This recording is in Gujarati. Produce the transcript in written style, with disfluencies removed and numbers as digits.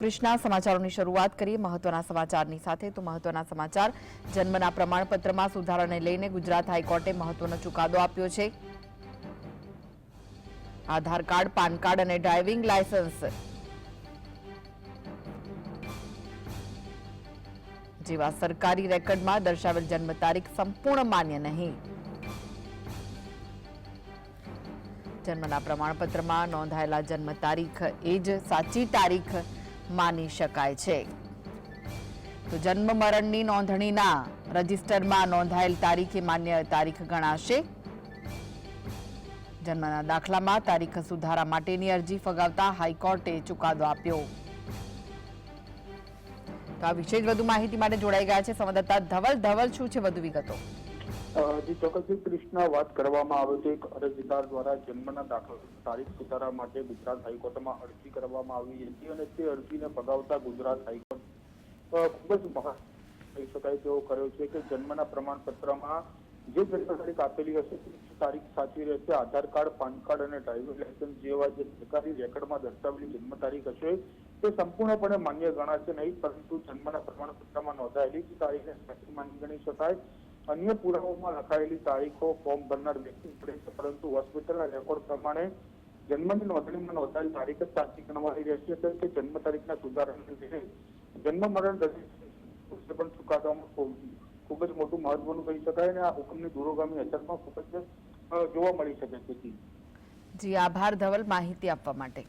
કૃષ્ણા સમાચારોની શરૂઆત કરીએ મહત્વના સમાચારની સાથે તો મહત્વના સમાચાર જન્મના પ્રમાણપત્રમાં સુધારાને લઈને ગુજરાત હાઈકોર્ટે મહત્વનો ચુકાદો આપ્યો છે। આધાર કાર્ડ, પાન કાર્ડ અને ડ્રાઇવિંગ લાયસન્સ જેવા સરકારી રેકર્ડમાં દર્શાવેલ જન્મ તારીખ સંપૂર્ણ માન્ય નહીં। જન્મના પ્રમાણપત્રમાં નોંધાયેલા જન્મ તારીખ એ જ સાચી તારીખ માની શકાય છે। તો જન્મ મરણની નોંધણીના રજિસ્ટરમાં નોંધાયેલ તારીખ એ માન્ય તારીખ ગણાશે। જન્મના દાખલામાં તારીખ સુધારા માટેની અરજી ફગાવતા હાઈકોર્ટે ચુકાદો આપ્યો। તો આ વિશે વધુ માહિતી માટે જોડાઈ ગયા છે સંવાદદાતા ધવલ, શું છે વધુ વિગતો? જે ચોક્કસથી કૃષ્ણા વાત કરવામાં આવે છે, એક અરજદાર દ્વારા જન્મના દાખલા તારીખ સુધારા માટે ગુજરાત હાઈકોર્ટમાં અરજી કરવામાં આવી હતી અને તે અરજીને ફગાવતા ગુજરાત હાઈકોર્ટ ખૂબ જ કહી શકાય તેવો કર્યો છે કે જન્મના પ્રમાણપત્રમાં જે જન્મ તારીખ આપેલી હશે તે તારીખ સાચી રહેશે। આધાર કાર્ડ, પાન કાર્ડ અને ડ્રાઇવિંગ લાયસન્સ જેવા જે સરકારી રેકર્ડમાં દર્શાવેલી જન્મ તારીખ હશે તે સંપૂર્ણપણે માન્ય ગણાશે નહીં, પરંતુ જન્મના પ્રમાણપત્રમાં નોંધાયેલી તારીખને સાચી માન્ય ગણી શકાય। અન્ય પુરાવાઓમાં લખાયેલી તારીખો ફોર્મ ભરનાર વ્યક્તિ પડે છે, પરંતુ હોસ્પિટલના રેકોર્ડ પ્રમાણે જન્મની નોંધણીમાં નોંધાયેલી તારીખ જ સાચી ગણવાની રહેશે। કે જન્મ તારીખના સુધારાને લઈને જન્મ મરણ રજિસ્ટ્રેશન પણ ચુકાદામાં ખૂબ જ મોટું મહત્વનું કહી શકાય અને આ હુકમની દૂરોગામી અસર પણ ખૂબ જ જોવા મળી શકે છે। જી આભાર ધવલ માહિતી આપવા માટે।